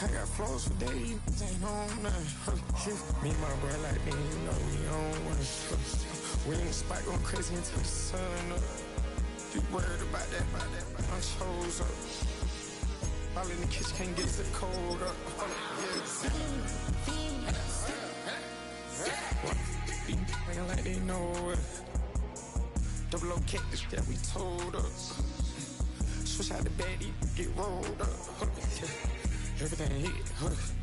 I got flows for days, ain't on nothing. Me and my bro like, man, you know we on one. We in the spot going crazy until the sun up. You worried about that, my shows up. All in the kitchen can't get the cold up. Acting like they know it. Double O cactus that we told us. Switch out the baddie, get rolled up. Everything hit, everything.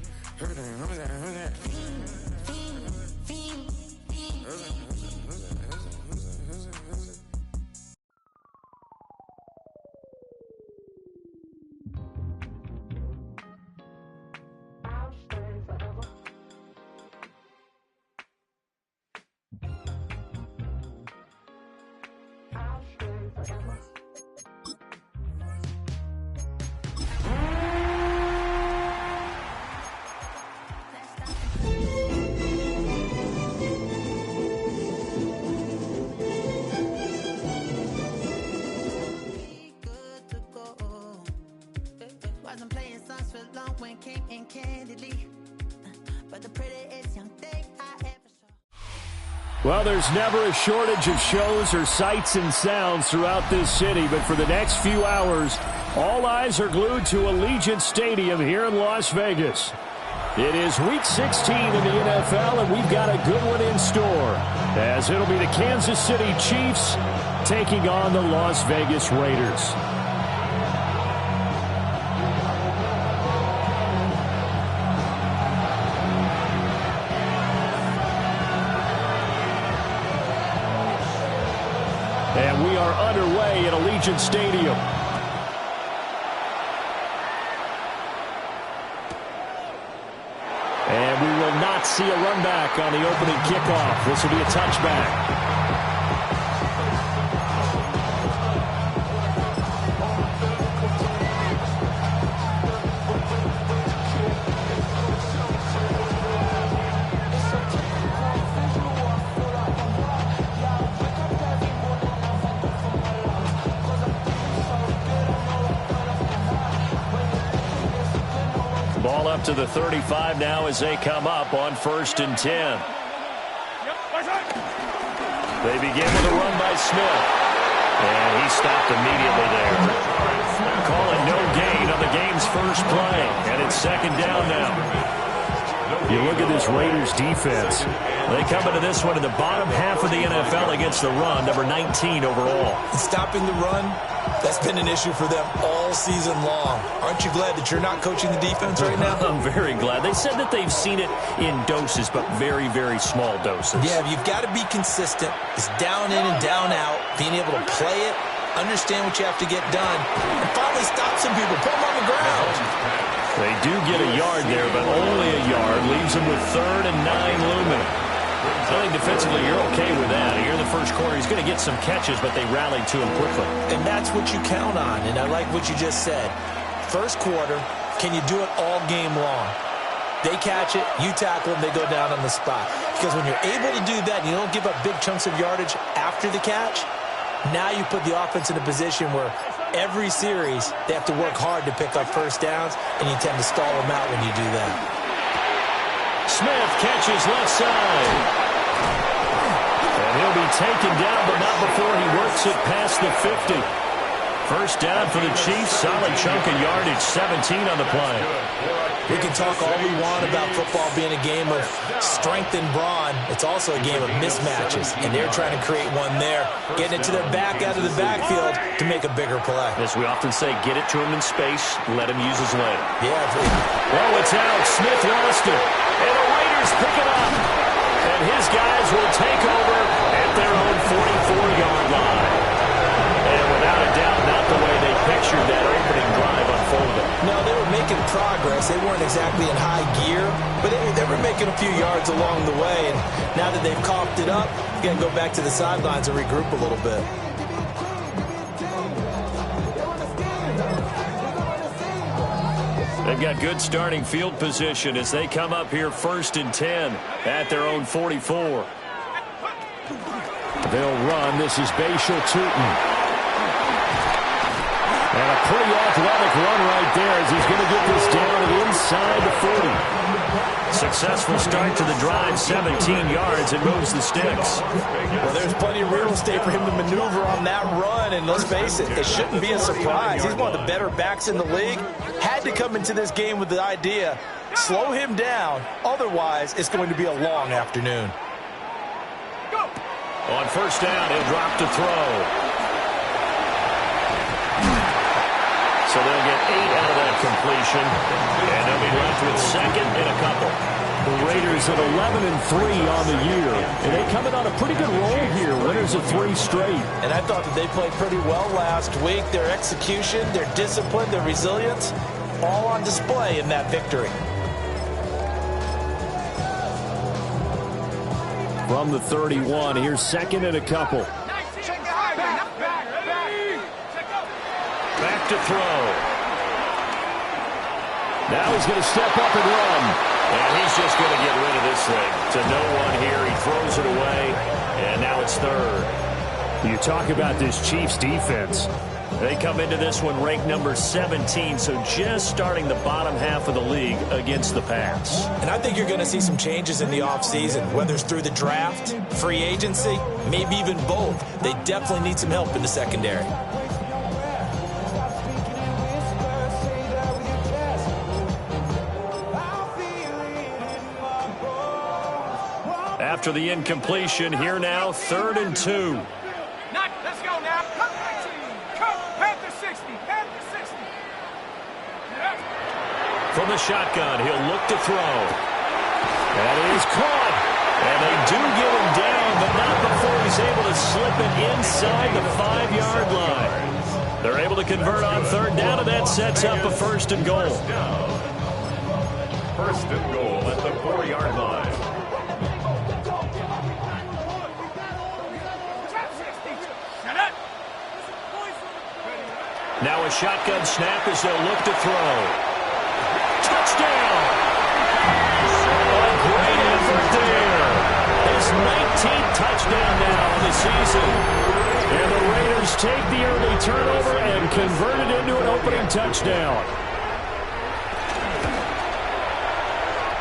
Well, there's never a shortage of shows or sights and sounds throughout this city, but for the next few hours, all eyes are glued to Allegiant Stadium here in Las Vegas. It is Week 16 in the NFL, and we've got a good one in store, as it'll be the Kansas City Chiefs taking on the Las Vegas Raiders. And we are underway at Allegiant Stadium. And we will not see a run back on the opening kickoff. This will be a touchback. Ball up to the 35 now as they come up on 1st and 10. They begin with a run by Smith. And he stopped immediately there. Calling no gain on the game's first play. And it's 2nd down now. You look at this Raiders defense. They come into this one in the bottom half of the NFL against the run, number 19 overall. Stopping the run, that's been an issue for them all season long. Aren't you glad that you're not coaching the defense right now? I'm very glad. They said that they've seen it in doses, but very, very small doses. Yeah, you've got to be consistent. It's down in and down out, being able to play it, understand what you have to get done, and finally stop some people, put them on the ground. They do get a yard there, but only a yard. Leaves them with 3rd and 9 looming. I think defensively you're okay with that. Here in the first quarter, he's going to get some catches, but they rallied to him quickly. And that's what you count on, and I like what you just said. First quarter, can you do it all game long? They catch it, you tackle them, they go down on the spot. Because when you're able to do that and you don't give up big chunks of yardage after the catch, now you put the offense in a position where every series they have to work hard to pick up first downs, and you tend to stall them out when you do that. Smith catches left side. And he'll be taken down, but not before he works it past the 50. First down for the Chiefs. Solid chunk of yardage, 17 on the play. We can talk all we want about football being a game of strength and brawn. It's also a game of mismatches, and they're trying to create one there, getting it to their back out of the backfield to make a bigger play. As we often say, get it to him in space, let him use his leg. Yeah. Well, it's out. Smith lost it. And the Raiders pick it up. And his guys will take over at their own 44-yard line. And without a doubt, not the way they pictured that opening drive unfolding. No, they were making progress. They weren't exactly in high gear, but they were making a few yards along the way. And now that they've coughed it up, you got to go back to the sidelines and regroup a little bit. They've got good starting field position as they come up here 1st and 10 at their own 44. They'll run. This is Bashal Tutin. And a pretty athletic run right there as he's going to get this down inside the 40. Successful start to the drive, 17 yards, and moves the sticks. Well, there's plenty of real estate for him to maneuver on that run, and let's face it, it shouldn't be a surprise. He's one of the better backs in the league. Had to come into this game with the idea, slow him down, otherwise it's going to be a long afternoon. On first down, he'll drop to throw. So they'll get 8 out of that completion, and they'll be left with second and a couple. The Raiders at 11-3 on the year, and they come in on a pretty good roll here, winners of 3 straight. And I thought that they played pretty well last week. Their execution, their discipline, their resilience, all on display in that victory. From the 31, here's second and a couple. Back to throw. Now he's going to step up and run. And he's just going to get rid of this thing. To no one here. He throws it away. And now it's third. You talk about this Chiefs defense. They come into this one ranked number 17, so just starting the bottom half of the league against the pass. And I think you're going to see some changes in the offseason, whether it's through the draft, free agency, maybe even both. They definitely need some help in the secondary. After the incompletion, here now, 3rd and 2. Let's go now. Come, Panther 60. Panther 60. From the shotgun, he'll look to throw. That is caught. And they do get him down, but not before he's able to slip it inside the 5-yard line. They're able to convert on 3rd down, and that sets up a 1st and goal. 1st and goal at the 4-yard line. Now a shotgun snap as they'll look to throw. Touchdown! A great effort there. His 19th touchdown now in the season. And the Raiders take the early turnover and convert it into an opening touchdown.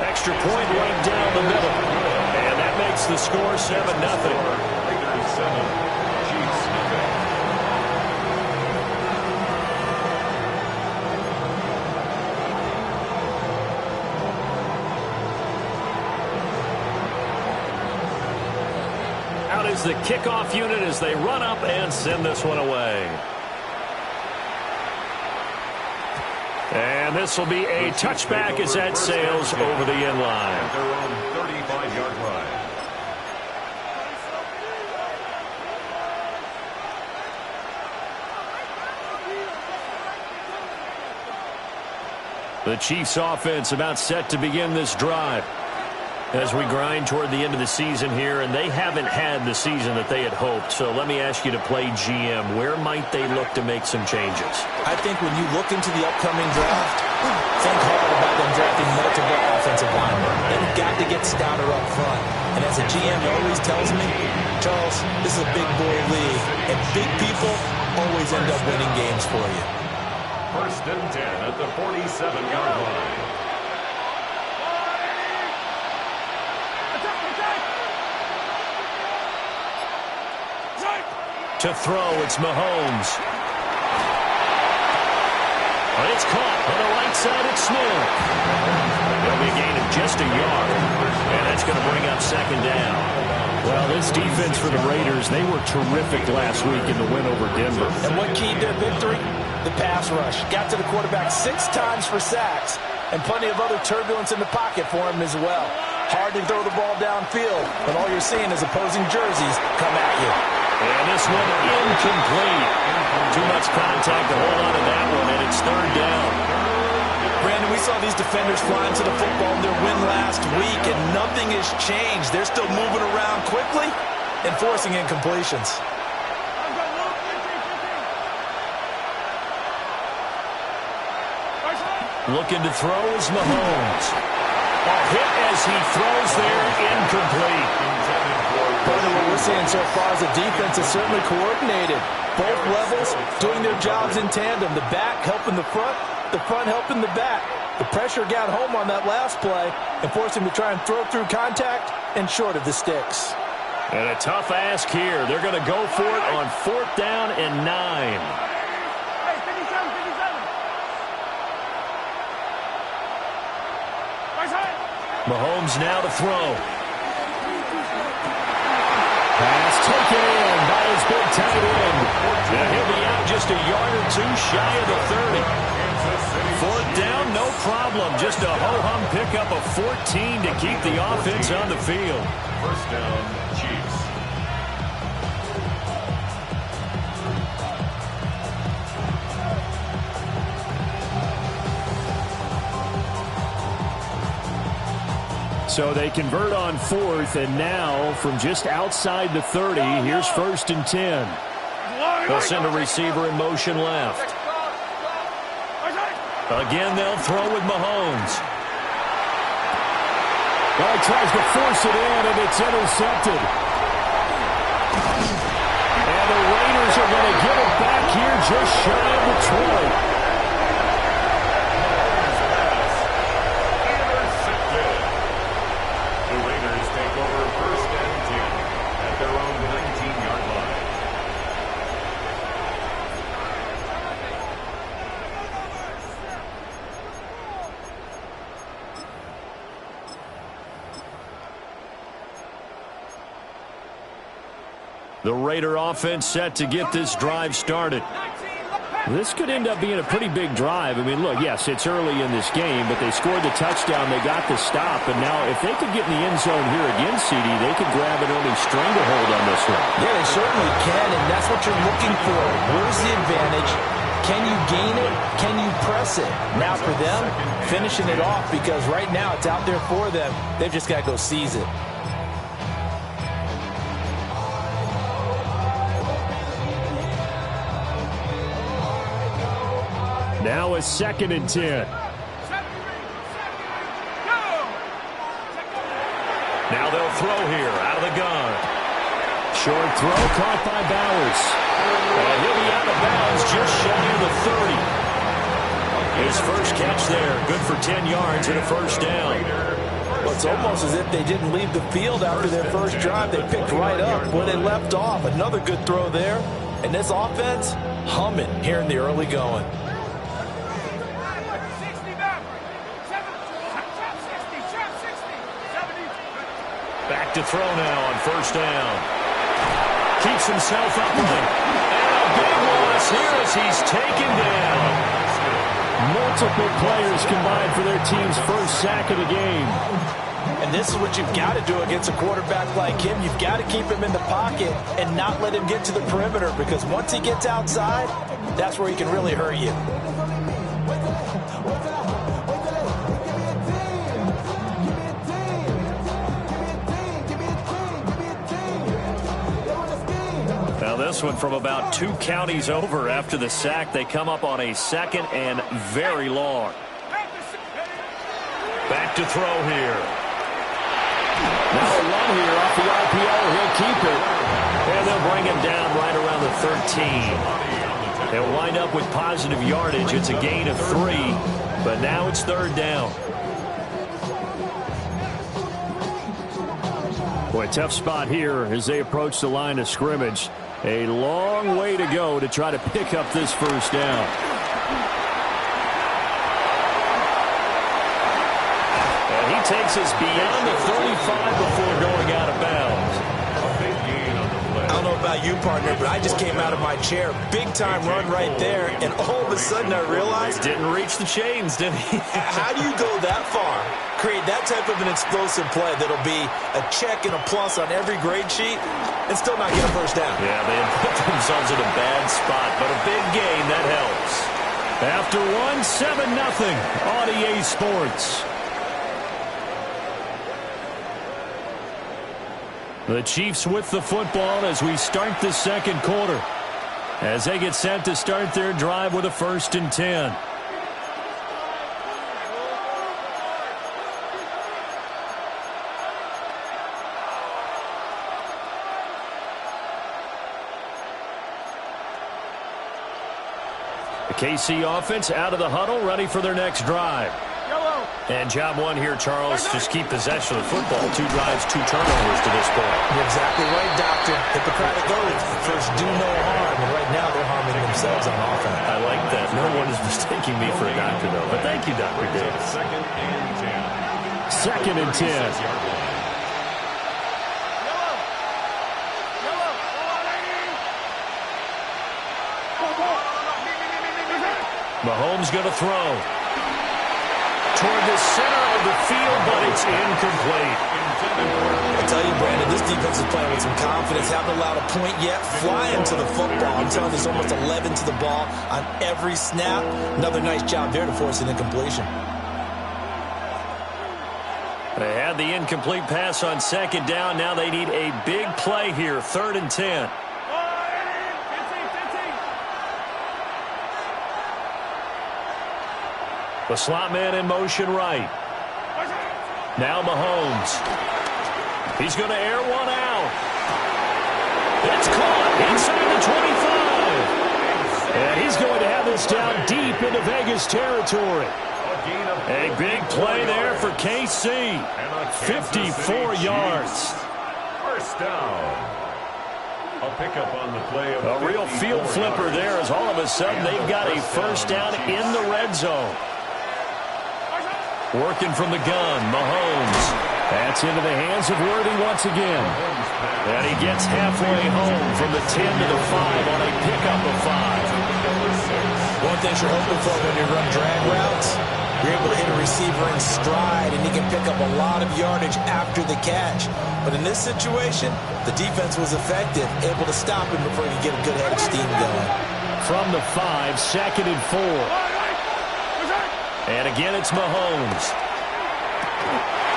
Extra point right down the middle. And that makes the score 7-0. Raiders 7, Chiefs nothing. Out is the kickoff unit as they run up and send this one away. And this will be a touchback as that sails over the end line. At their own 35-yard line. The Chiefs offense about set to begin this drive as we grind toward the end of the season here, and they haven't had the season that they had hoped. So let me ask you to play GM. Where might they look to make some changes? I think when you look into the upcoming draft, think hard about them drafting multiple offensive linemen. They've got to get stouter up front. And as a GM always tells me, Charles, this is a big boy league, and big people always end up winning games for you. 1st and 10 at the 47-yard line. To throw, it's Mahomes. But it's caught on the right side, it's Smith. There'll be a gain of just a yard, and that's going to bring up 2nd down. Well, this defense for the Raiders, they were terrific last week in the win over Denver. And what keyed their victory? The pass rush. Got to the quarterback 6 times for sacks, and plenty of other turbulence in the pocket for him as well. Hard to throw the ball downfield, but all you're seeing is opposing jerseys come at you. And this one incomplete. Too much contact to hold on to that one, and it's 3rd down. Brandon, we saw these defenders flying to the football in their win last week, and nothing has changed. They're still moving around quickly and forcing incompletions. Looking to throw is Mahomes. A hit as he throws there, incomplete. Brother, what we're seeing so far is the defense is certainly coordinated. Both levels doing their jobs in tandem. The back helping the front, the front helping the back. The pressure got home on that last play and forced him to try and throw through contact and short of the sticks. And a tough ask here. They're going to go for it on 4th down and 9. Hey, 57, 57. Mahomes now to throw. Pass taken in by his big tight end. Now he'll be out just a yard or two shy of the 30. 4th down, no problem. Just a ho-hum pickup of 14 to keep the offense on the field. 1st down, Chiefs. So they convert on 4th, and now from just outside the 30, here's 1st and 10. They'll send a receiver in motion left. Again, they'll throw with Mahomes. Well, he tries to force it in, and it's intercepted. And the Raiders are going to give it back here just shy of Detroit. The Raiders take over 1st and 10 at their own 19-yard line. The Raider offense set to get this drive started. This could end up being a pretty big drive. I mean, look, yes, it's early in this game, but they scored the touchdown. They got the stop. And now if they could get in the end zone here again, CD, they could grab an early stranglehold on this one. Yeah, they certainly can, and that's what you're looking for. Where's the advantage? Can you gain it? Can you press it? Now for them, finishing it off, because right now it's out there for them. They've just got to go seize it. Now a 2nd and 10. Now they'll throw here out of the gun. Short throw caught by Bowers. And he'll be out of bounds just shy of the 30. His first catch there, good for 10 yards and a 1st down. Well, it's almost as if they didn't leave the field after their first drive. They picked right up where they left off. Another good throw there. And this offense, humming here in the early going. Back to throw now on 1st down. Keeps himself upright. And a big loss here as he's taken down. Multiple players combined for their team's first sack of the game. And this is what you've got to do against a quarterback like him. You've got to keep him in the pocket and not let him get to the perimeter, because once he gets outside, that's where he can really hurt you. Now this one from about 2 counties over after the sack. They come up on a 2nd and very long. Back to throw here. Now a run here off the RPO. He'll keep it. And they'll bring him down right around the 13. They'll wind up with positive yardage. It's a gain of 3, but now it's 3rd down. Boy, tough spot here as they approach the line of scrimmage. A long way to go to try to pick up this 1st down. And he takes us beyond the 35 before going out of bounds. A big gain on the play. I don't know about you, partner, but I just came out of my chair. Big-time run right there, and all of a sudden I realized... Didn't reach the chains, did he? How do you go that far? Create that type of an explosive play that'll be a check and a plus on every grade sheet and still not get a 1st down. Yeah, they had put themselves in a bad spot, but a big gain, that helps. After one, 7-0 on EA Sports. The Chiefs with the football as we start the 2nd quarter, as they get set to start their drive with a 1st and 10. KC offense out of the huddle, ready for their next drive. And job one here, Charles, just keep possession of the football. 2 drives, 2 turnovers to this point. You're exactly right, Doctor. Hippocratic oath. First, do no harm. And right now, they're harming themselves on offense. I like that. No one is mistaking me for a doctor, though. But thank you, Dr. Davis. Second and 10. Mahomes going to throw toward the center of the field, but it's incomplete. I tell you, Brandon, this defense is playing with some confidence. Haven't allowed a point yet. Flying to the football. I'm telling you, there's almost 11 to the ball on every snap. Another nice job there to force an incompletion. They had the incomplete pass on second down. Now they need a big play here, 3rd and 10. The slot man in motion right. Now Mahomes. He's going to air one out. It's caught inside the 25. And he's going to have this down deep into Vegas territory. A big play there for KC. 54 yards. First down. A pickup on the play of a real field flipper there as all of a sudden they've got a first down in the red zone. Working from the gun, Mahomes. That's into the hands of Worthy once again. And he gets halfway home from the 10 to the 5 on a pickup of 5. One thing you're hoping for when you run drag routes, you're able to hit a receiver in stride, and he can pick up a lot of yardage after the catch. But in this situation, the defense was effective, able to stop him before he could get a good head of steam going. From the 5, 2nd and 4. And again, it's Mahomes.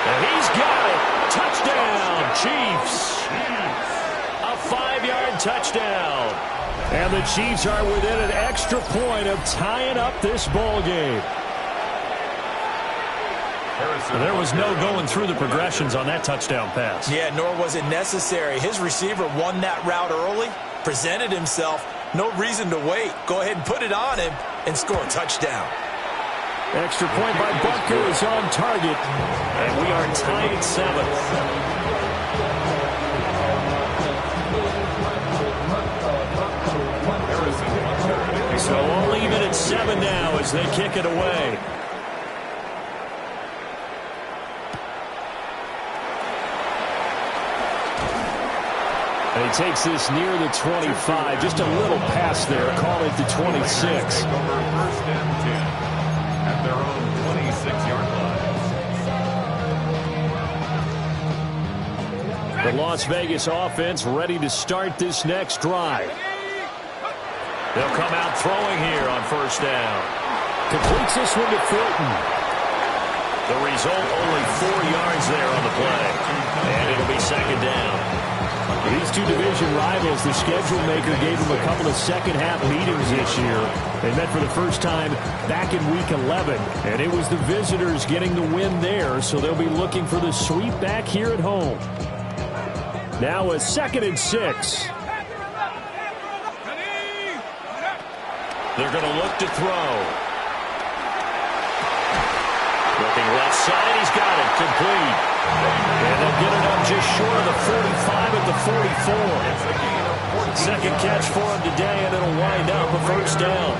And he's got it. Touchdown, Chiefs. A 5-yard touchdown. And the Chiefs are within an extra point of tying up this ball game. There was no going through the progressions on that touchdown pass. Yeah, nor was it necessary. His receiver won that route early, presented himself. No reason to wait. Go ahead and put it on him and score a touchdown. Extra point by Butker is on target. And we are tied at 7. So only even at 7 now as they kick it away. And he takes this near the 25. Just a little pass there. Call it the 26. First and 10. At their own 26-yard line. The Las Vegas offense ready to start this next drive. They'll come out throwing here on first down. Completes this one to Fulton. The result, only 4 yards there on the play. And it'll be second down. These two division rivals, the schedule maker gave them a couple of second-half meetings this year. They met for the first time back in Week 11, and it was the visitors getting the win there, so they'll be looking for the sweep back here at home. Now a 2nd and 6. They're going to look to throw. Looking left side, he's got it, complete. And they'll get it up just short of the 45 at the 44. Second catch for him today, and it'll wind up a first down.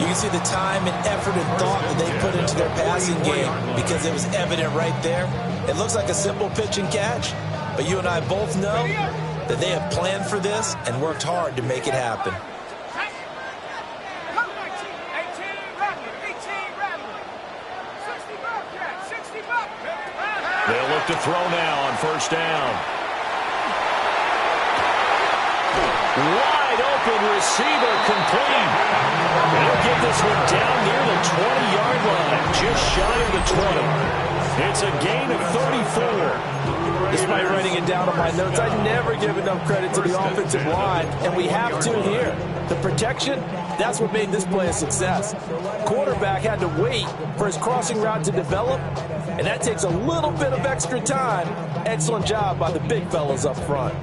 You can see the time and effort and thought that they put into their passing game because it was evident right there. It looks like a simple pitch and catch, but you and I both know that they have planned for this and worked hard to make it happen. They'll look to throw now on first down. Wide open receiver, complete. And he'll get this one down near the 20-yard line, just shy of the 20. It's a gain of 34. Despite writing it down on my notes, I never give enough credit to the offensive line, and we have to here. The protection, that's what made this play a success. Quarterback had to wait for his crossing route to develop, and that takes a little bit of extra time. Excellent job by the big fellas up front.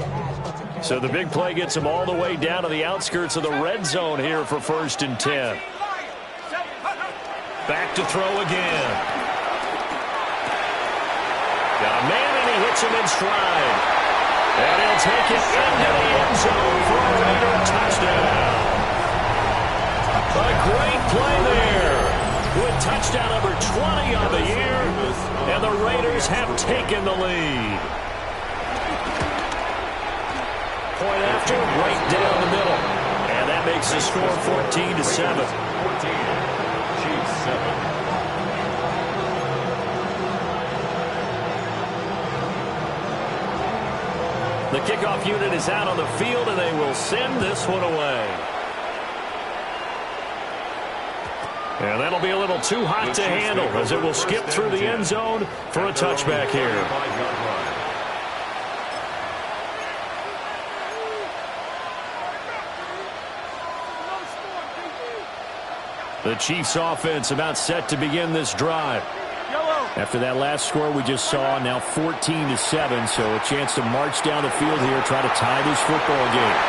So the big play gets him all the way down to the outskirts of the red zone here for 1st and 10. Back to throw again. Got a man, and he hits him in stride. And he'll take it into the end zone for a Raider touchdown. A great play there. With touchdown number 20 on the year. And the Raiders have taken the lead. Point after, right down the middle. And that makes the score 14-7. 14, Chiefs 7. The kickoff unit is out on the field, and they will send this one away. And that'll be a little too hot to handle as it will skip through the end zone for a touchback here. The Chiefs offense about set to begin this drive. After that last score we just saw, now 14-7, so a chance to march down the field here, try to tie this football game.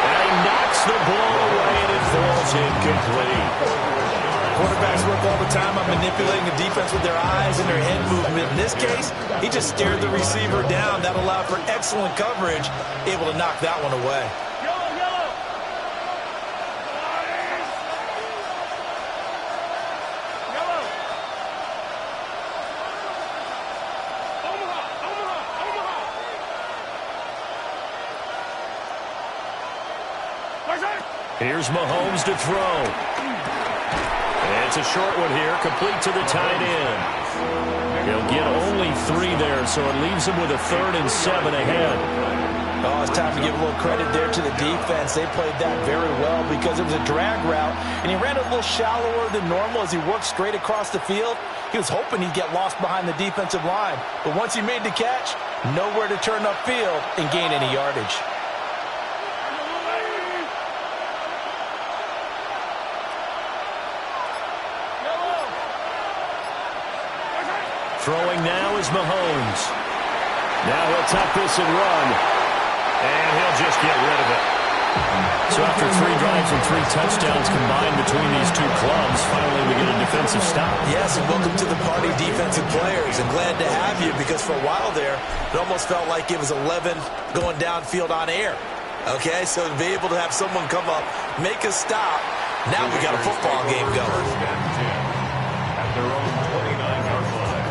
And he knocks the ball away, and it falls incomplete. Quarterbacks work all the time on manipulating the defense with their eyes and their head movement. In this case, he just stared the receiver down. That allowed for excellent coverage, able to knock that one away. Here's Mahomes to throw. And it's a short one here, complete to the tight end. He'll get only 3 there, so it leaves him with a 3rd and 7 ahead. Oh, it's time to give a little credit there to the defense. They played that very well because it was a drag route, and he ran a little shallower than normal as he worked straight across the field. He was hoping he'd get lost behind the defensive line, but once he made the catch, nowhere to turn upfield and gain any yardage. Throwing now is Mahomes. Now he'll tuck this and run. And he'll just get rid of it. So after 3 drives and 3 touchdowns combined between these two clubs, finally we get a defensive stop. Yes, and welcome to the party, defensive players. And glad to have you because for a while there, it almost felt like it was 11 going downfield on air. Okay, so to be able to have someone come up, make a stop, now we got a football game going. First and 10 at their own 29-yard line.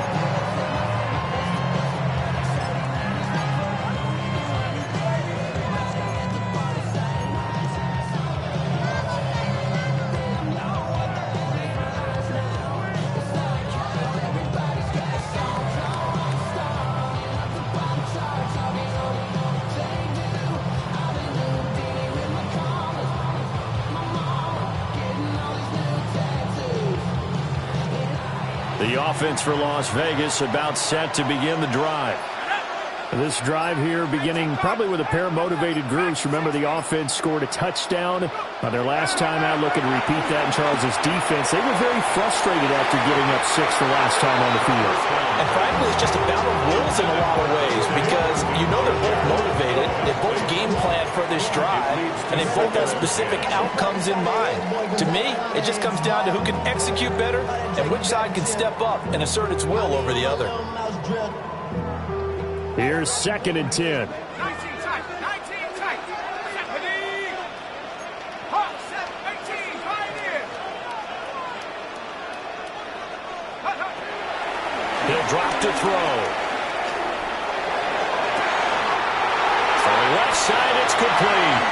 The offense for Las Vegas about set to begin the drive. This drive here beginning probably with a pair of motivated groups. Remember, the offense scored a touchdown on their last time out. Looking to repeat that in Charles' defense. They were very frustrated after giving up 6 the last time on the field. And frankly, it's just a battle of wills in a lot of ways because you know they're both motivated. They both game plan for this drive, and they both have specific outcomes in mind. To me, it just comes down to who can execute better and which side can step up and assert its will over the other. Here's 2nd and 10. 19 tight. 19 tight. Ready. Hot, 18, right in. He'll drop to throw. For the left side, it's complete.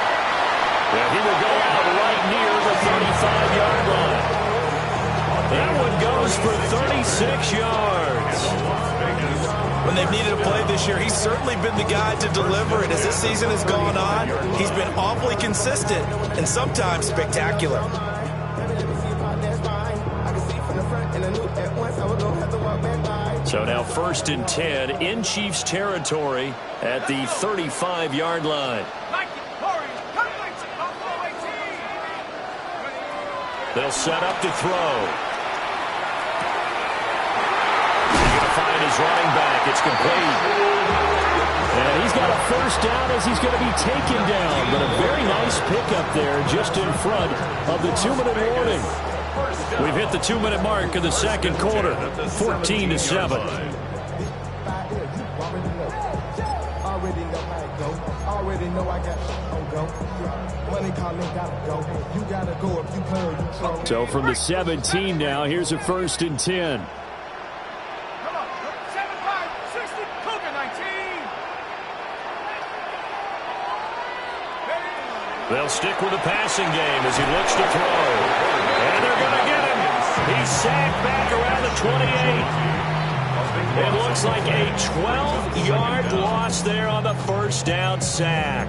Well, he will go out right near the 35-yard line. That one goes for 36 yards. When they've needed a play this year, he's certainly been the guy to deliver it. As this season has gone on, he's been awfully consistent and sometimes spectacular. So now 1st and 10 in Chiefs territory at the 35-yard line. They'll set up to throw. His running back, it's complete. And he's got a 1st down as he's going to be taken down. But a very nice pickup there just in front of the 2-minute warning. We've hit the 2-minute mark of the second quarter, 14-7. Already know I got go. Money calling, gotta go. You gotta go if you play or you throw. So from the 17 now, here's a 1st and 10. Come on, 7-5, 60, Cougar 19. They'll stick with the passing game as he looks to throw. And they're going to get him. He's sacked back around the 28. It looks like a 12-yard loss there on the first down sack.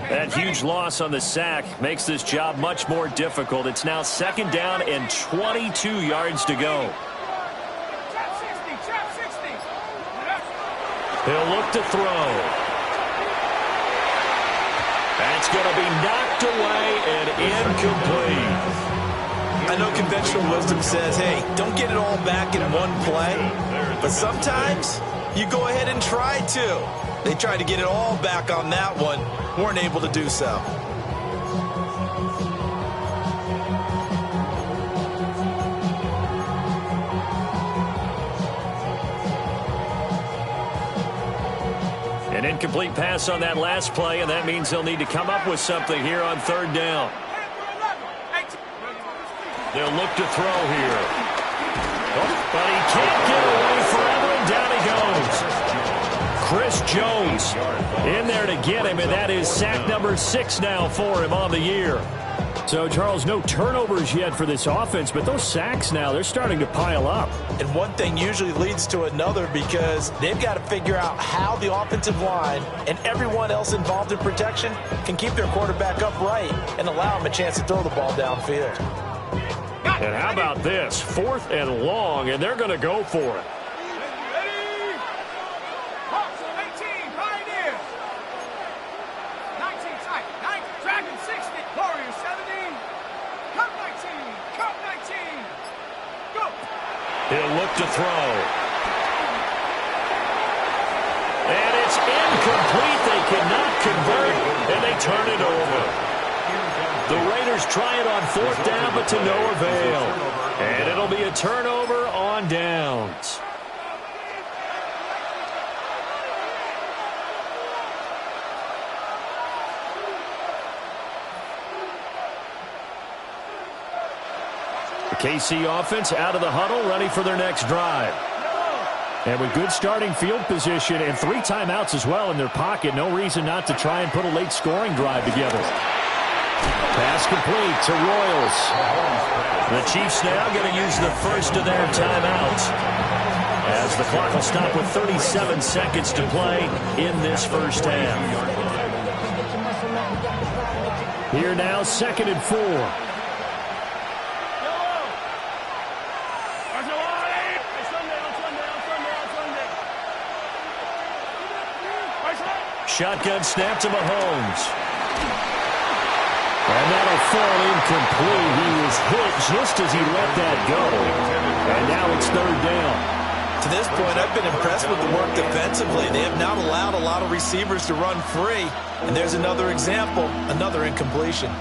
That huge loss on the sack makes this job much more difficult. It's now 2nd down and 22 yards to go. Trap 60. He'll look to throw. That's going to be knocked away and incomplete. I know conventional wisdom says, hey, don't get it all back in one play. But sometimes you go ahead and try to. They tried to get it all back on that one. Weren't able to do so. An incomplete pass on that last play, and that means they'll need to come up with something here on 3rd down. They'll look to throw here. Oh, but he can't get away forever, and down he goes. Chris Jones in there to get him, and that is sack number 6 now for him on the year. So, Charles, no turnovers yet for this offense, but those sacks now, they're starting to pile up. And one thing usually leads to another because they've got to figure out how the offensive line and everyone else involved in protection can keep their quarterback upright and allow him a chance to throw the ball downfield. And how about this? 4th and long, and they're going to go for it. Ready? Hawks 18, Pioneers. 19 tight, 9, Dragon 60, Warriors 70. Cup 19, Cup 19. Go. He'll look to throw. And it's incomplete. They cannot convert, and they turn it over. The Raiders try it on 4th down, but to no avail. And it'll be a turnover on downs. The KC offense out of the huddle, ready for their next drive. And with good starting field position and 3 timeouts as well in their pocket, no reason not to try and put a late scoring drive together. Pass complete to Royals. The Chiefs now going to use the first of their timeouts, as the clock will stop with 37 seconds to play in this first half. Here now, 2nd and 4. Shotgun snap to Mahomes. And that'll fall incomplete. He was hit just as he let that go. And now it's 3rd down. To this point, I've been impressed with the work defensively. They have not allowed a lot of receivers to run free. And there's another example, another incompletion.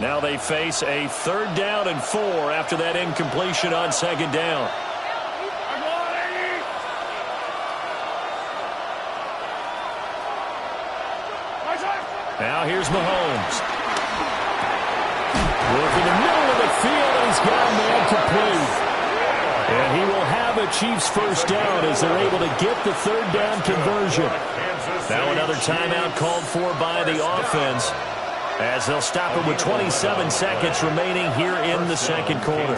Now they face a 3rd down and 4 after that incompletion on 2nd down. Now here's Mahomes. Look in the middle of the field, and he's got a man complete. And he will have a Chiefs first down as they're able to get the 3rd down conversion. Now another timeout called for by the offense, as they'll stop it with 27 seconds remaining here in the second quarter.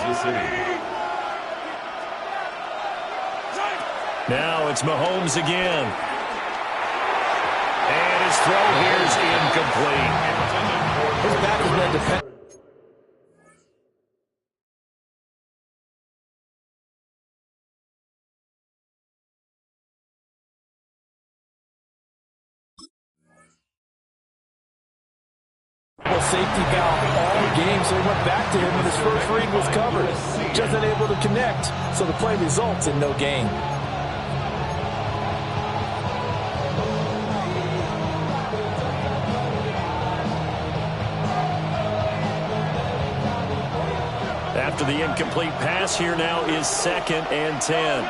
Now it's Mahomes again. And his throw here is incomplete. His back has been dependent. Safety valve all game, so he went back to him when his first read was covered. Just unable to connect, so the play results in no gain. after the incomplete pass. Here now is 2nd and 10.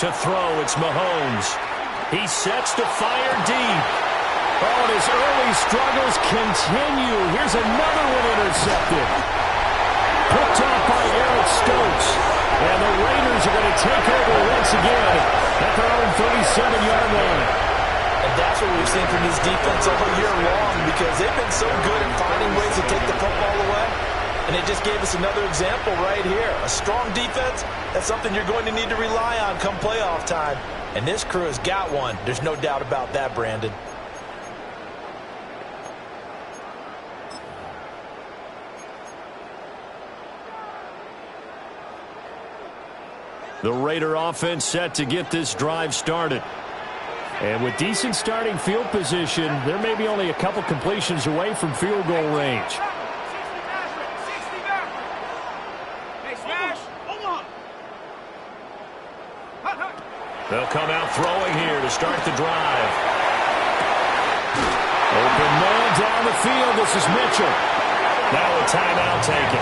To throw, it's Mahomes. He sets to fire deep. Oh, and his early struggles continue. Here's another one intercepted. Picked off by Eric Stokes. And the Raiders are going to take over once again at their own 37-yard line. And that's what we've seen from this defense all year long, because they've been so good at finding ways to take the football away. And it just gave us another example right here. A strong defense, that's something you're going to need to rely on come playoff time. And this crew has got one. There's no doubt about that, Brandon. The Raider offense set to get this drive started. And with decent starting field position, there may be only a couple completions away from field goal range. They'll come out throwing here to start the drive. Open man down the field. This is Mitchell. Now a timeout taken.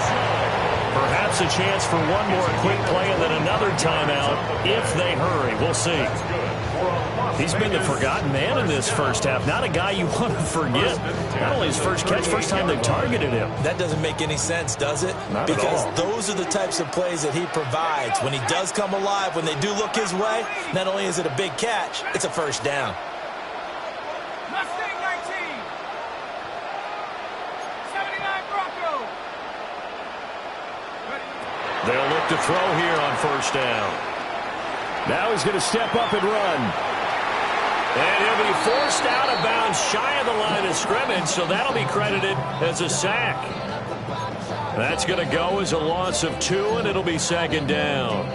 Perhaps a chance for one more quick play and then another timeout if they hurry. We'll see. He's been the forgotten man in this first half. Not a guy you want to forget. Not only his first catch, first time they've targeted him. That doesn't make any sense, does it? Not because at all. Those are the types of plays that he provides. When he does come alive, when they do look his way, not only is it a big catch, it's a first down. Mustang 19. 79 Broncos. They'll look to throw here on first down. Now he's going to step up and run. And he'll be forced out of bounds shy of the line of scrimmage, so that'll be credited as a sack. That's going to go as a loss of 2, and it'll be 2nd down.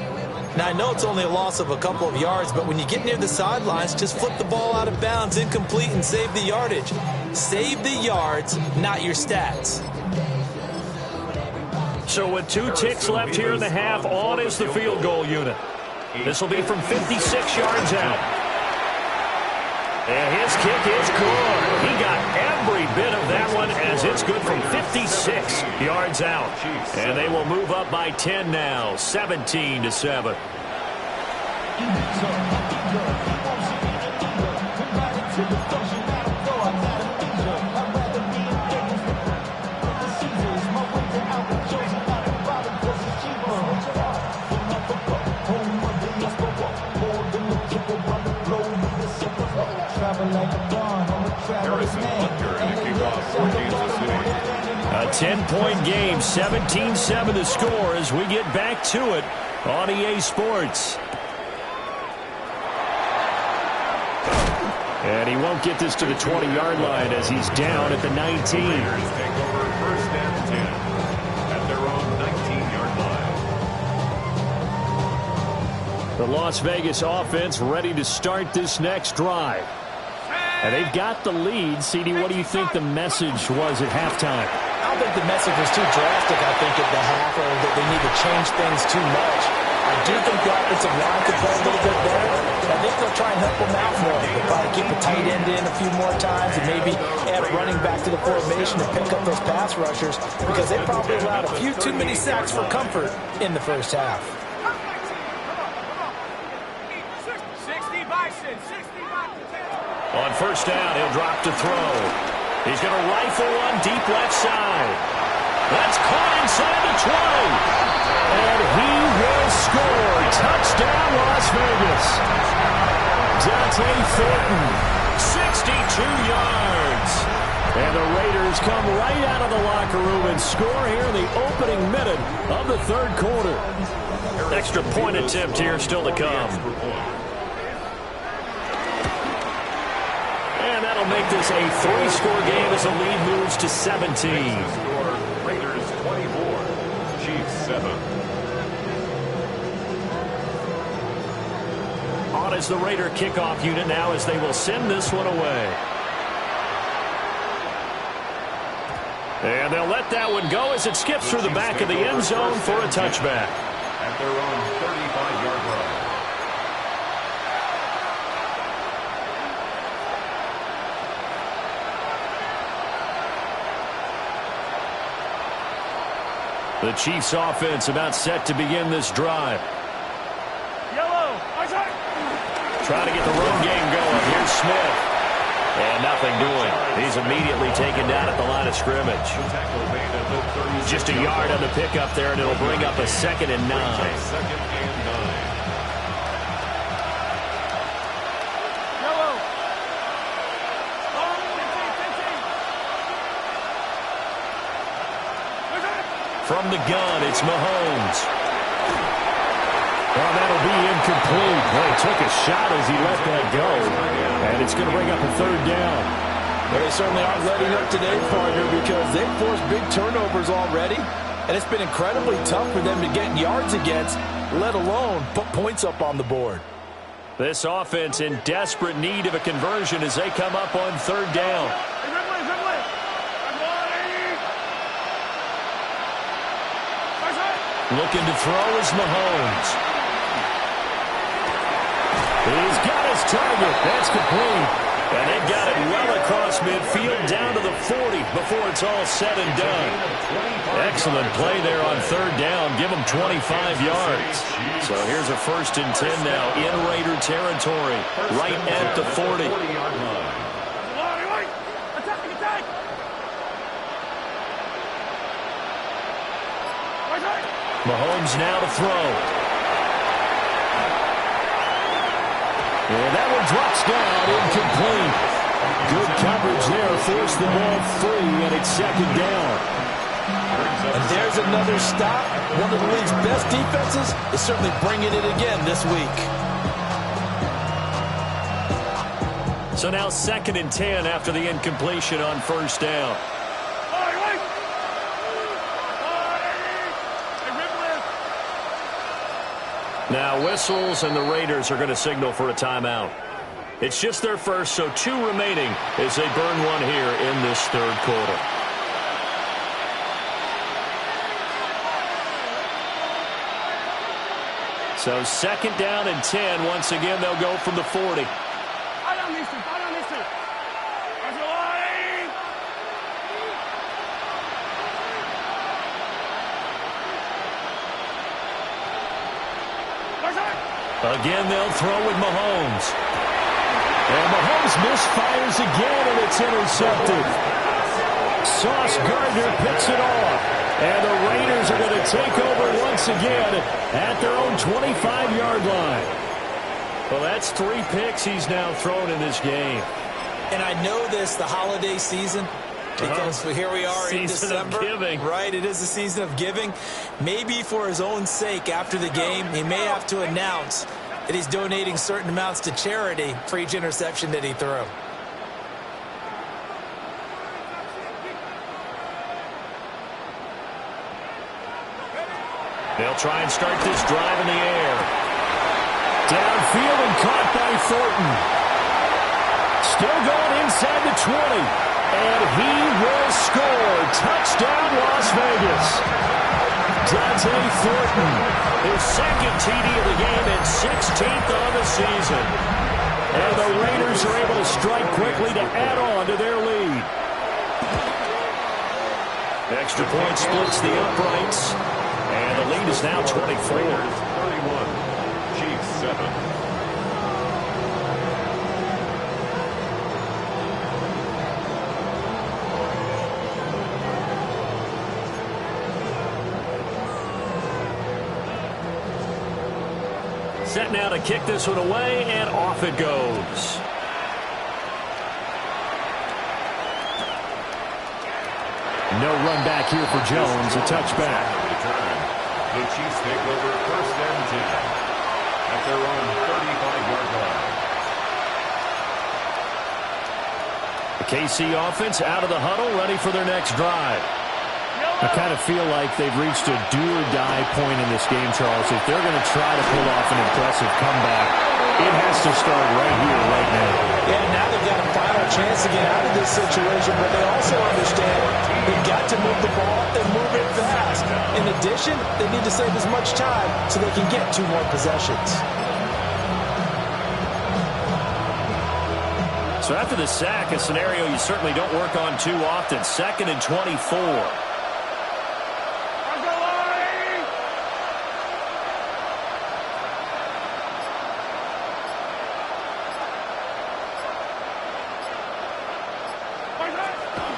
Now, I know it's only a loss of a couple of yards, but when you get near the sidelines, just flip the ball out of bounds, incomplete, and save the yardage. Save the yards, not your stats. So with 2 ticks left here in the half, on is the field goal unit. This will be from 56 yards out. And his kick is good. He got every bit of that one as it's good from 56 yards out. And they will move up by 10 now, 17-7. A 10-point game, 17-7 the score as we get back to it on EA Sports. And he won't get this to the 20-yard line as he's down at the 19. Take over 1st and 10 at their own 19-yard line. The Las Vegas offense ready to start this next drive. And they've got the lead. CD, what do you think the message was at halftime? I don't think the message was too drastic, I think, at the half, or that they need to change things too much. I do think the offensive line could play a little bit better. I think they'll try and help them out more. They'll probably keep a tight end in a few more times and maybe add a running back to the formation to pick up those pass rushers, because they probably allowed a few too many sacks for comfort in the first half. 60 Bison, 60 Bison. On first down, he'll drop to throw. He's going to rifle one deep left side. That's caught inside the 20. And he will score. Touchdown, Las Vegas. Dante Thornton, 62 yards. And the Raiders come right out of the locker room and score here in the opening minute of the 3rd quarter. Extra point attempt here still to come. And that'll make this a 3-score game as the lead moves to 17. Score, Raiders 24, Chiefs 7. On is the Raider kickoff unit now as they will send this one away. And they'll let that one go as it skips through the back of the end zone for a touchback. At their own 35-yard line. The Chiefs offense about set to begin this drive. Yellow. Trying to get the run game going. Here's Smith. And nothing doing. He's immediately taken down at the line of scrimmage. Just a yard on the pickup there, and it'll bring up a 2nd and 9. Yellow. From the gun, it's Mahomes. Well, that'll be incomplete. Well, he took a shot as he let that go. And it's going to bring up a 3rd down. Well, they certainly aren't letting up today, partner, because they've forced big turnovers already. And it's been incredibly tough for them to get yards against, let alone put points up on the board. This offense in desperate need of a conversion as they come up on 3rd down. Looking to throw is Mahomes. He's got his target. That's complete. And they've got it well across midfield down to the 40 before it's all said and done. Excellent play there on 3rd down. Give them 25 yards. So here's a 1st and 10 now in Raider territory, right at the 40. Mahomes now to throw. And that one drops down, incomplete. Good coverage there, forced the ball free, and it's 2nd down. And there's another stop. One of the league's best defenses is certainly bringing it again this week. So now 2nd and 10 after the incompletion on 1st down. Now whistles, and the Raiders are going to signal for a timeout. It's just their first, so 2 remaining as they burn one here in this 3rd quarter. So 2nd down and 10. Once again, they'll go from the 40. Again, they'll throw with Mahomes. And Mahomes misfires again, and it's intercepted. Sauce Gardner picks it off. And the Raiders are going to take over once again at their own 25-yard line. Well, that's 3 picks he's now thrown in this game. And I know this, the holiday season, because here we are in December. Season of giving. Right, it is the season of giving. Maybe for his own sake after the game, he may have to announce that he's donating certain amounts to charity for each interception that he threw. They'll try and start this drive in the air. Downfield and caught by Thornton. Still going inside the 20. And he will score. Touchdown, Las Vegas. Dante Thornton, his 2nd TD of the game and 16th on the season. And the Raiders are able to strike quickly to add on to their lead. Extra point splits the uprights. And the lead is now 24. 31, Chiefs 7. Set now to kick this one away, and off it goes. No run back here for Jones, a touchback. The Chiefs take over 1st and 10 at their own 35-yard line. The KC offense out of the huddle, ready for their next drive. I kind of feel like they've reached a do-or-die point in this game, Charles. If they're going to try to pull off an impressive comeback, it has to start right here, right now. Yeah, now they've got a final chance to get out of this situation, but they also understand they've got to move the ball and move it fast. In addition, they need to save as much time so they can get 2 more possessions. So after the sack, a scenario you certainly don't work on too often. 2nd and 24.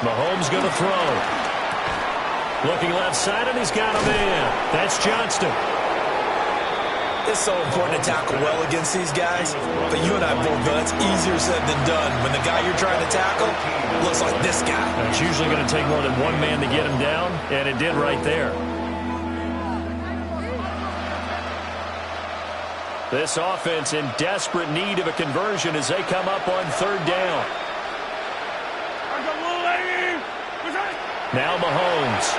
Mahomes going to throw. Looking left side, and he's got a man. That's Johnston. It's so important to tackle well against these guys, but you and I both know that's easier said than done when the guy you're trying to tackle looks like this guy. It's usually going to take more than one man to get him down, and it did right there. This offense in desperate need of a conversion as they come up on third down. Now Mahomes.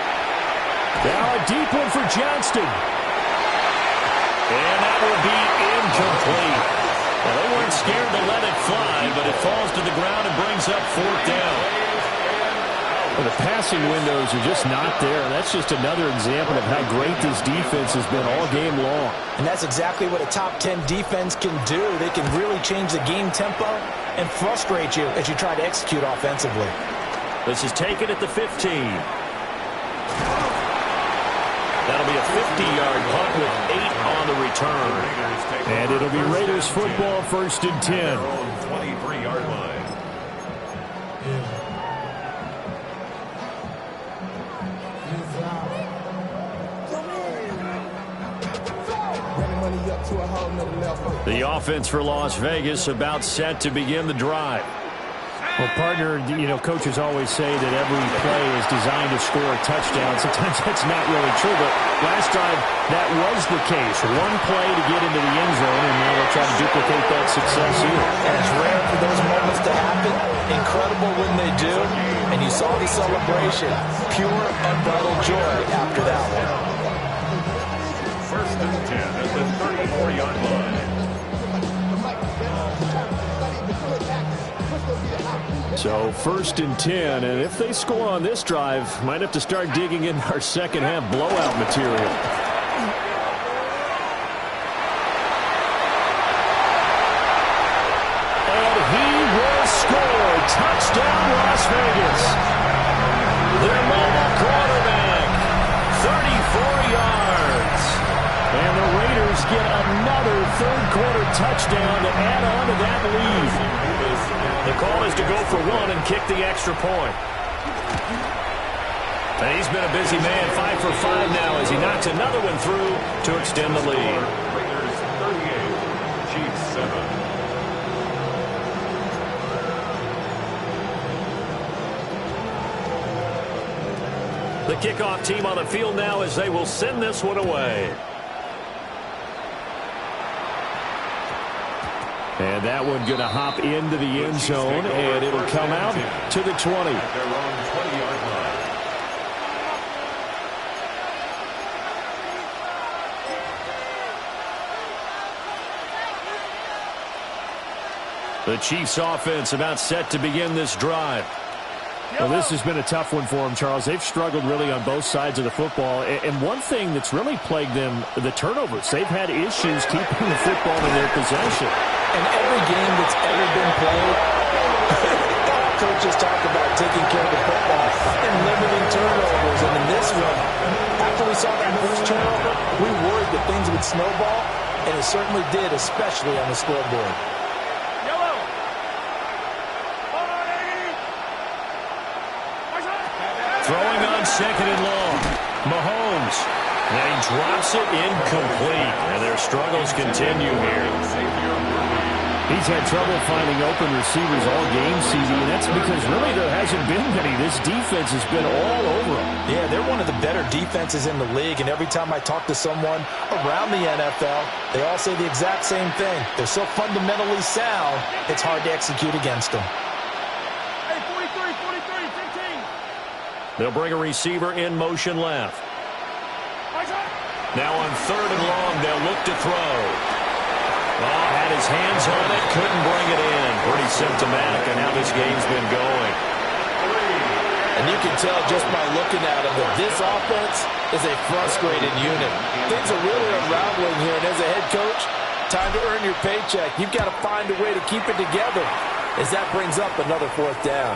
Now a deep one for Johnston. And that will be incomplete. Well, they weren't scared to let it fly, but it falls to the ground and brings up fourth down. Well, the passing windows are just not there. That's just another example of how great this defense has been all game long. And that's exactly what a top 10 defense can do. They can really change the game tempo and frustrate you as you try to execute offensively. This is taken at the 15. That'll be a 50-yard punt with 8 on the return. And it'll be Raiders football, 1st and 10. 23-yard line. The offense for Las Vegas about set to begin the drive. Well, partner, you know, coaches always say that every play is designed to score a touchdown. Sometimes that's not really true, but last drive that was the case. One play to get into the end zone, and now they'll try to duplicate that success here. And it's rare for those moments to happen. Incredible when they do. And you saw the celebration. Pure, unbridled joy after that one. 1st and 10 at the 34-yard line. So 1st and 10, and if they score on this drive, might have to start digging in our second half blowout material. And he will score. Touchdown, Las Vegas. Their mobile quarterback, 34 yards. And the Raiders get another third-quarter touchdown to add on to that lead. The call is to go for one and kick the extra point. And he's been a busy man, 5 for 5 now as he knocks another one through to extend the lead. Raiders 38, Chiefs 7. The kickoff team on the field now as they will send this one away. And that one going to hop into the end zone, and it'll come out to the 20. At their own 20-yard line. The Chiefs offense about set to begin this drive. Well, this has been a tough one for them, Charles. They've struggled really on both sides of the football. And one thing that's really plagued them, the turnovers. They've had issues keeping the football in their possession. And every game that's ever been played, coaches talk about taking care of the football and limiting turnovers. And in this one, after we saw that first turnover, we worried that things would snowball, and it certainly did, especially on the scoreboard. Throwing on 2nd and long. Mahomes. And he drops it incomplete. And their struggles continue here. He's had trouble finding open receivers all game, CD, and that's because really there hasn't been many. This defense has been all over them. Yeah, they're one of the better defenses in the league, and every time I talk to someone around the NFL, they all say the exact same thing. They're so fundamentally sound, it's hard to execute against them. Hey, 43, 15. They'll bring a receiver in motion left. Now on 3rd and long, they'll look to throw. Oh, had his hands on it, couldn't bring it in. Pretty symptomatic on how this game's been going. And you can tell just by looking at him that this offense is a frustrated unit. Things are really unraveling here, and as a head coach, time to earn your paycheck. You've got to find a way to keep it together as that brings up another 4th down.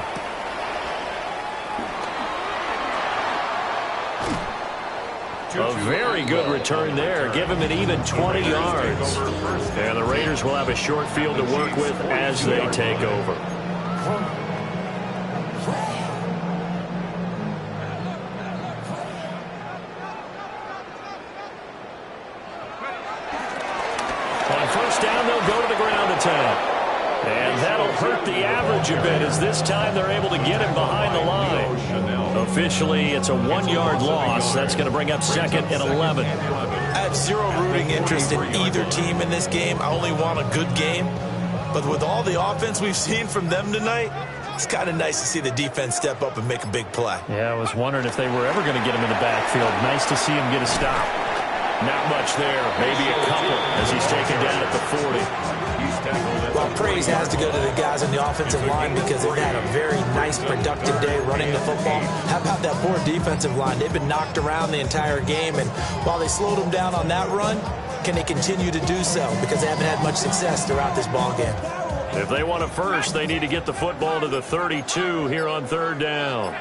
A very good return there. Give him an even 20 yards. And the Raiders will have a short field to work with as they take over. first down, they'll go to the ground attack. And that'll hurt the average a bit as this time they're able to get him behind the line. Officially, it's a 1-yard loss. That's going to bring up 2nd and 11. I have zero rooting interest in either team in this game. I only want a good game. But with all the offense we've seen from them tonight, it's kind of nice to see the defense step up and make a big play. Yeah, I was wondering if they were ever going to get him in the backfield. Nice to see him get a stop. Not much there, maybe a couple as he's taken down at the 40. Well, praise has to go to the guys on the offensive line because they've had a very nice, productive day running the football. How about that poor defensive line? They've been knocked around the entire game, and while they slowed them down on that run, can they continue to do so? Because they haven't had much success throughout this ball game. If they want it first, they need to get the football to the 32 here on 3rd down.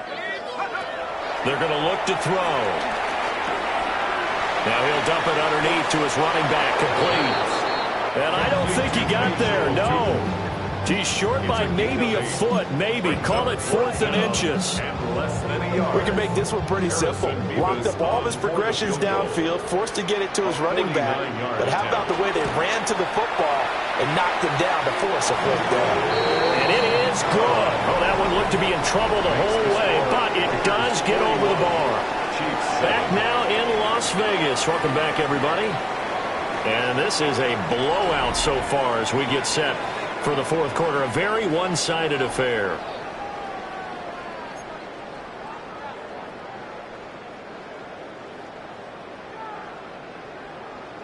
They're going to look to throw. Now he'll dump it underneath to his running back, complete. And I don't think he got there, no. He's short by maybe a foot, maybe. Call it 4th and inches. We can make this one pretty simple. Locked up all of his progressions downfield, forced to get it to his running back. But how about the way they ran to the football and knocked him down to force a 4th down? And it is good. Oh, that one looked to be in trouble the whole way, but it does get over the bar. Back now in Las Vegas. Welcome back, everybody. And this is a blowout so far as we get set for the 4th quarter. A very one-sided affair.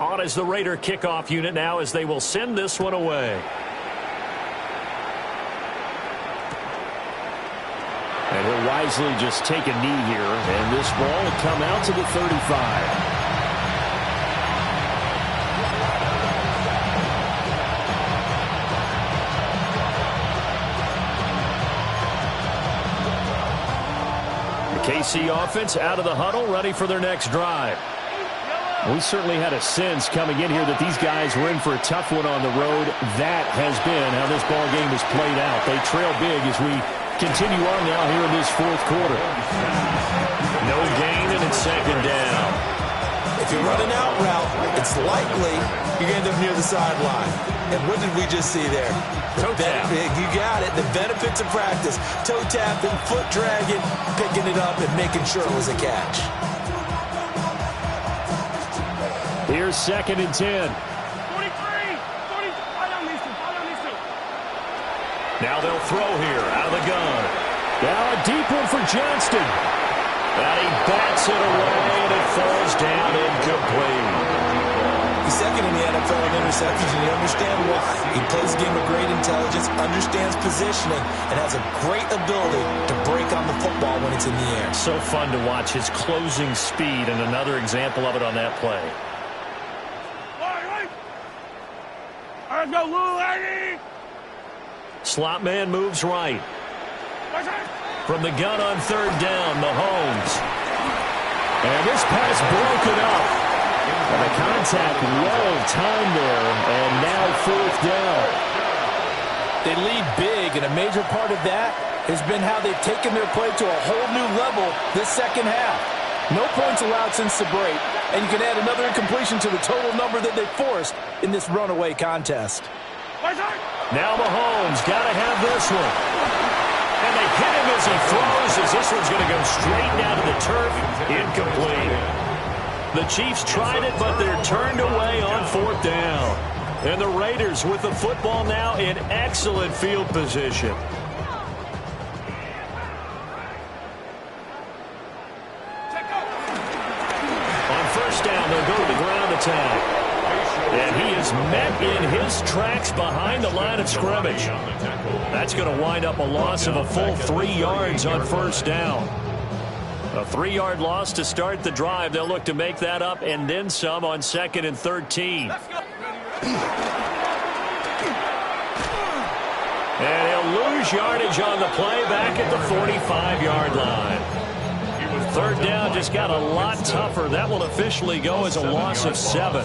On is the Raider kickoff unit now as they will send this one away. And he'll wisely just take a knee here. And this ball will come out to the 35. KC offense out of the huddle, ready for their next drive. We certainly had a sense coming in here that these guys were in for a tough one on the road. That has been how this ball game has played out. They trail big as we continue on now here in this 4th quarter. No gain, and it's 2nd down. If you run an out route, it's likely you end up near the sideline. And what did we just see there? Toe tap. You got it. The benefits of practice. Toe tapping, foot dragging, picking it up, and making sure it was a catch. Here's 2nd and 10. 43, 40, right on these two. Now they'll throw here out of the gun. Now a deep one for Johnston. And he bats it away, and it falls down incomplete. He's 2nd in the NFL in interceptions, and you understand why. He plays a game of great intelligence, understands positioning, and has a great ability to break on the football when it's in the air. So fun to watch his closing speed, and another example of it on that play. Let's go, Lou Lady! Slot man moves right. From the gun on 3rd down, Mahomes. And this pass broken up. And the contact well timed there. And now 4th down. They lead big, and a major part of that has been how they've taken their play to a whole new level this 2nd half. No points allowed since the break, and you can add another incompletion to the total number that they forced in this runaway contest. Now Mahomes got to have this one. And they hit him as he throws, as this one's going to go straight down to the turf. Incomplete. The Chiefs tried it, but they're turned away on 4th down. And the Raiders with the football now in excellent field position. On 1st down, they'll go to the ground attack. And he is met in his tracks behind the line of scrimmage. That's going to wind up a loss of a full 3 yards on 1st down. A 3-yard loss to start the drive. They'll look to make that up and then some on 2nd and 13. And he'll lose yardage on the play back at the 45-yard line. 3rd down just got a lot tougher. That will officially go as a loss of 7.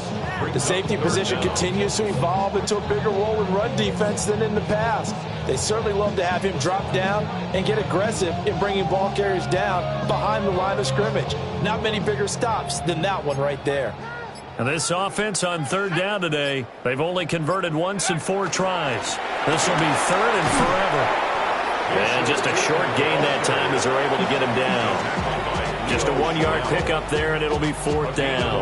The safety position continues to evolve into a bigger role in run defense than in the past. They certainly love to have him drop down and get aggressive in bringing ball carriers down behind the line of scrimmage. Not many bigger stops than that one right there. And this offense on third down today, they've only converted once in 4 tries. This will be third and forever. And just a short gain that time as they're able to get him down. Just a 1-yard pickup there, and it'll be 4th down.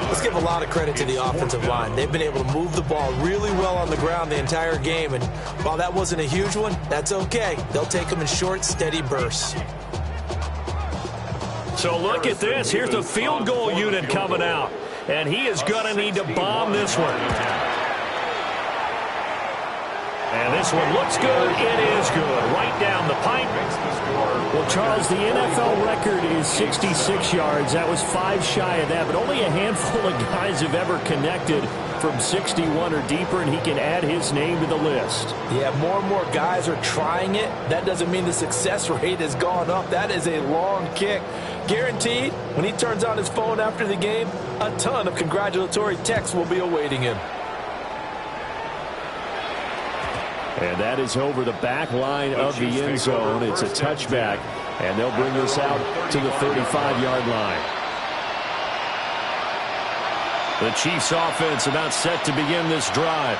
Let's give a lot of credit to the offensive line. They've been able to move the ball really well on the ground the entire game, and while that wasn't a huge one, that's okay. They'll take them in short, steady bursts. So look at this. Here's the field goal unit coming out, and he is going to need to bomb this one. And this one looks good. It is good. Right down the pipe. Well, Charles, the NFL record is 66 yards. That was 5 shy of that, but only a handful of guys have ever connected from 61 or deeper, and he can add his name to the list. Yeah, more and more guys are trying it. That doesn't mean the success rate has gone up. That is a long kick. Guaranteed, when he turns on his phone after the game, a ton of congratulatory texts will be awaiting him. And that is over the back line of the end zone. It's a touchback, and they'll bring this out to the 35-yard line. The Chiefs offense about set to begin this drive.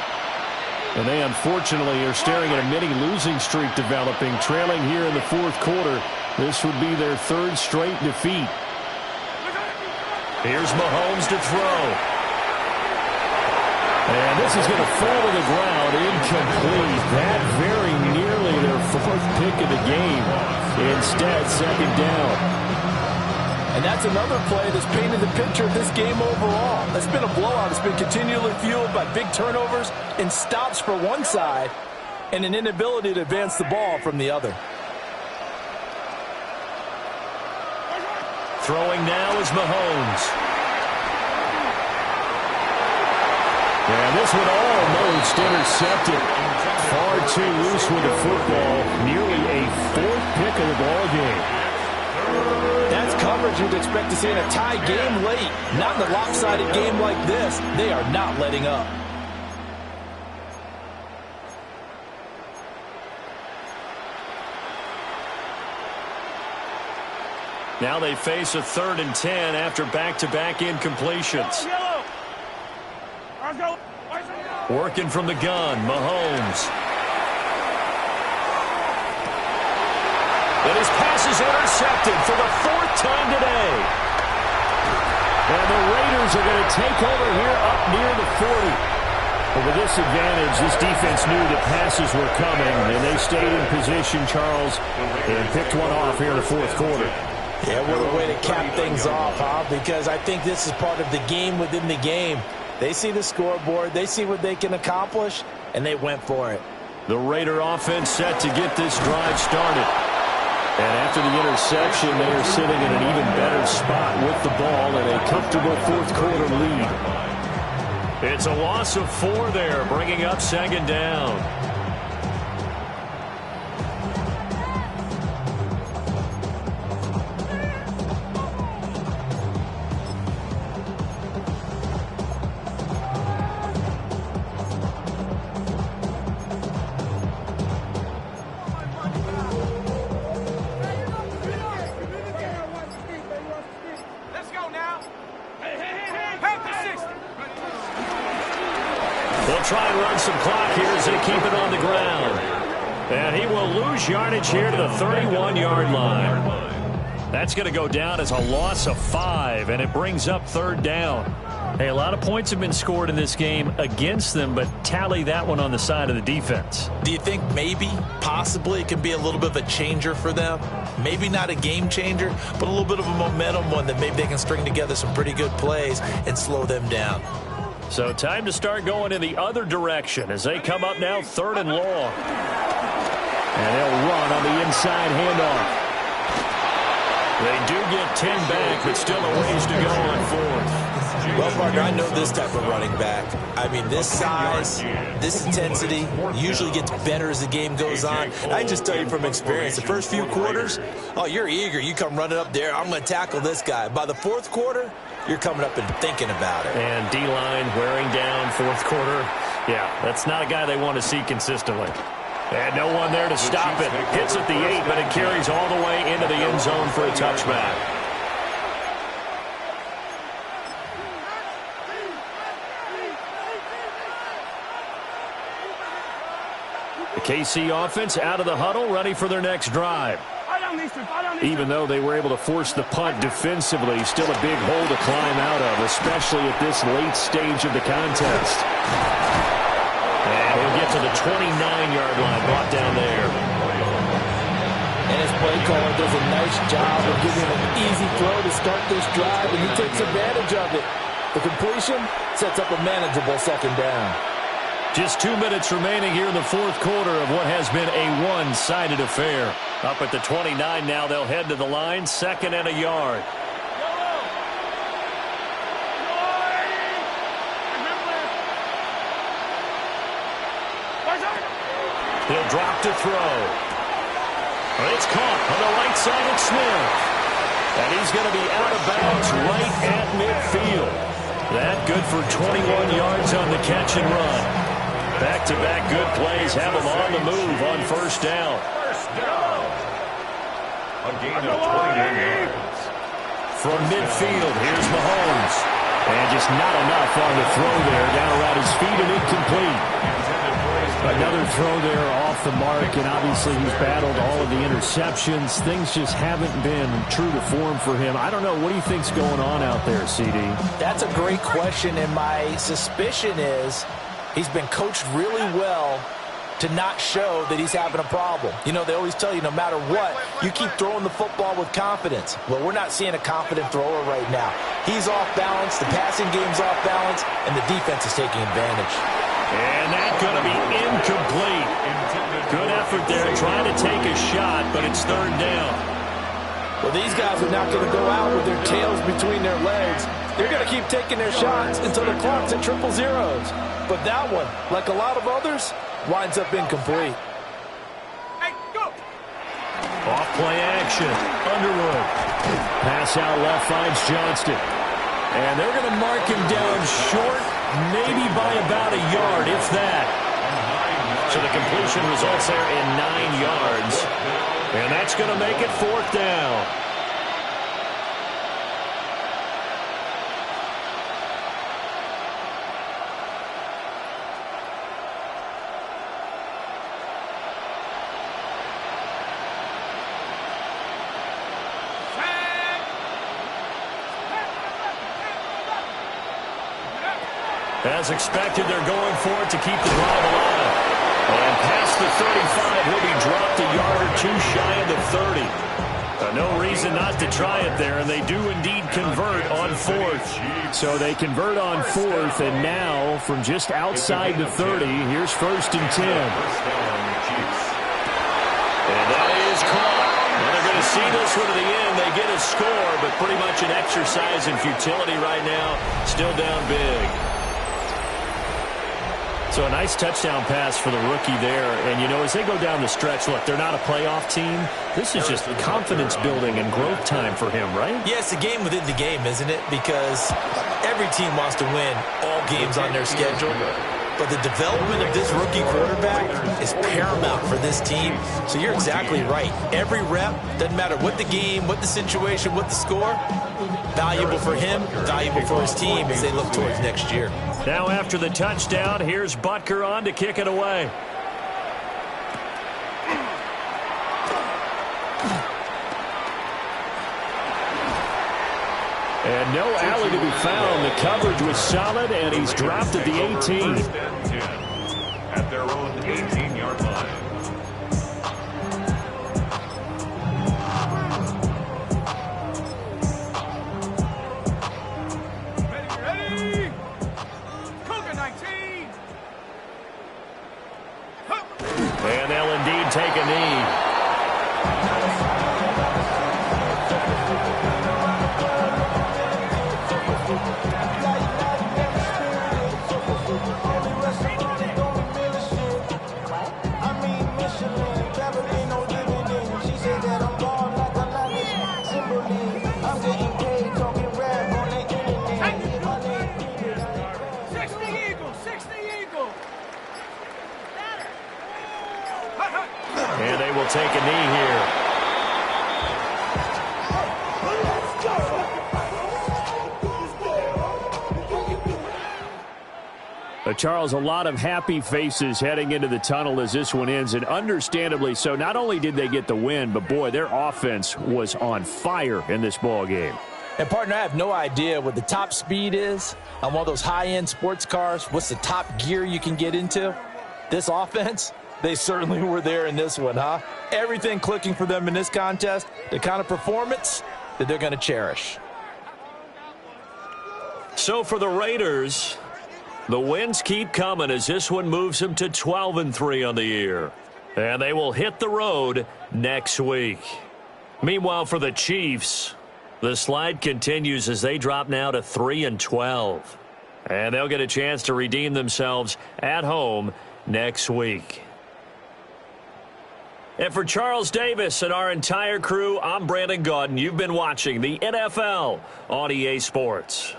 And they unfortunately are staring at a mini losing streak developing, trailing here in the 4th quarter. This would be their 3rd straight defeat. Here's Mahomes to throw. And this is going to fall to the ground, incomplete. That very nearly their 4th pick of the game. Instead, 2nd down. And that's another play that's painted the picture of this game overall. It's been a blowout. It's been continually fueled by big turnovers and stops for one side and an inability to advance the ball from the other. Throwing now is Mahomes. And this one almost intercepted. Far too loose with the football. Nearly a 4th pick of the ball game. That's coverage you'd expect to see in a tie game late. Not in a lopsided game like this. They are not letting up. Now they face a 3rd and 10 after back-to-back incompletions. Working from the gun, Mahomes. And his pass is intercepted for the 4th time today. And the Raiders are going to take over here up near the 40. But with this advantage, this defense knew that passes were coming, and they stayed in position, Charles, and picked one off here in the 4th quarter. Yeah, what a way to cap things off, huh? Because I think this is part of the game within the game. They see the scoreboard, they see what they can accomplish, and they went for it. The Raider offense set to get this drive started. And after the interception, they are sitting in an even better spot with the ball and a comfortable 4th quarter lead. It's a loss of 4 there, bringing up 2nd down. Try and run some clock here as they keep it on the ground. And he will lose yardage here to the 31-yard line. That's going to go down as a loss of 5, and it brings up 3rd down. Hey, a lot of points have been scored in this game against them, but tally that one on the side of the defense. Do you think maybe, possibly, it can be a little bit of a changer for them? Maybe not a game changer, but a little bit of a momentum one that maybe they can string together some pretty good plays and slow them down. So time to start going in the other direction as they come up now 3rd and long. And they'll run on the inside handoff. They do get 10 back, but still a ways to go on 4th. Well, partner, I know this type of running back. I mean, this size, this intensity usually gets better as the game goes on. I just tell you from experience, the first few quarters, oh, you're eager. You come running up there, I'm going to tackle this guy. By the 4th quarter, you're coming up and thinking about it. And D-line wearing down 4th quarter. Yeah, that's not a guy they want to see consistently. And no one there to stop it. Hits at the 8, but it carries all the way into the end zone for a touchback. KC offense out of the huddle, ready for their next drive. Even though they were able to force the punt defensively, still a big hole to climb out of, especially at this late stage of the contest. And he'll get to the 29-yard line, brought down there. And his play caller does a nice job of giving him an easy throw to start this drive, and he takes advantage of it. The completion sets up a manageable second down. Just 2 minutes remaining here in the fourth quarter of what has been a one-sided affair. Up at the 29 now, they'll head to the line, 2nd and a yard. He'll drop to throw. It's caught on the right side of Smith. And he's going to be out of bounds right at midfield. That good for 21 yards on the catch and run. Back-to-back good plays have him on the move on first down. A gain of 21 yards. From midfield, here's Mahomes. And just not enough on the throw there. Down around his feet and incomplete. Another throw there off the mark, and obviously he's battled all of the interceptions. Things just haven't been true to form for him. I don't know. What do you think's going on out there, CD? That's a great question, and my suspicion is he's been coached really well to not show that he's having a problem. You know, they always tell you no matter what, you keep throwing the football with confidence. Well, we're not seeing a confident thrower right now. He's off balance, the passing game's off balance, and the defense is taking advantage. And that's going to be incomplete. Good effort there trying to take a shot, but it's third down. Well, these guys are not going to go out with their tails between their legs. They're going to keep taking their shots until the clock's at 000. But that one, like a lot of others, winds up incomplete. Hey, go! Off play action. Underwood. Pass out left finds Johnston. And they're going to mark him down short, maybe by about a yard, if that. So the completion results there in 9 yards. And that's going to make it fourth down. As expected, they're going for it to keep the drive alive. And past the 35, he'll be dropped a yard or two shy of the 30. No reason not to try it there, and they do indeed convert on fourth. So they convert on fourth, and now from just outside the 30, here's 1st and 10. And that is caught. And they're going to see this one to the end. They get a score, but pretty much an exercise in futility right now. Still down big. So a nice touchdown pass for the rookie there. And, you know, as they go down the stretch, look, they're not a playoff team. This is just confidence building and growth time for him, right? Yeah, it's a game within the game, isn't it? Because every team wants to win all games on their schedule. But the development of this rookie quarterback is paramount for this team. So you're exactly right. Every rep, doesn't matter what the game, what the situation, what the score, valuable for him, valuable for his team as they look towards next year. Now after the touchdown, here's Butker on to kick it away. And no alley to be found. The coverage was solid, and he's dropped at the 18. At their own 18-yard line. Ready? Cougar 19. And they'll indeed take a knee. And they will take a knee here. A Charles, a lot of happy faces heading into the tunnel as this one ends, and understandably so. Not only did they get the win, but, boy, their offense was on fire in this ball game. And, partner, I have no idea what the top speed is on one of those high-end sports cars. What's the top gear you can get into? This offense, they certainly were there in this one, huh? Everything clicking for them in this contest, the kind of performance that they're going to cherish. So for the Raiders, the wins keep coming as this one moves them to 12-3 on the year. And they will hit the road next week. Meanwhile, for the Chiefs, the slide continues as they drop now to 3-12. And they'll get a chance to redeem themselves at home next week. And for Charles Davis and our entire crew, I'm Brandon Gaudin. You've been watching the NFL on EA Sports.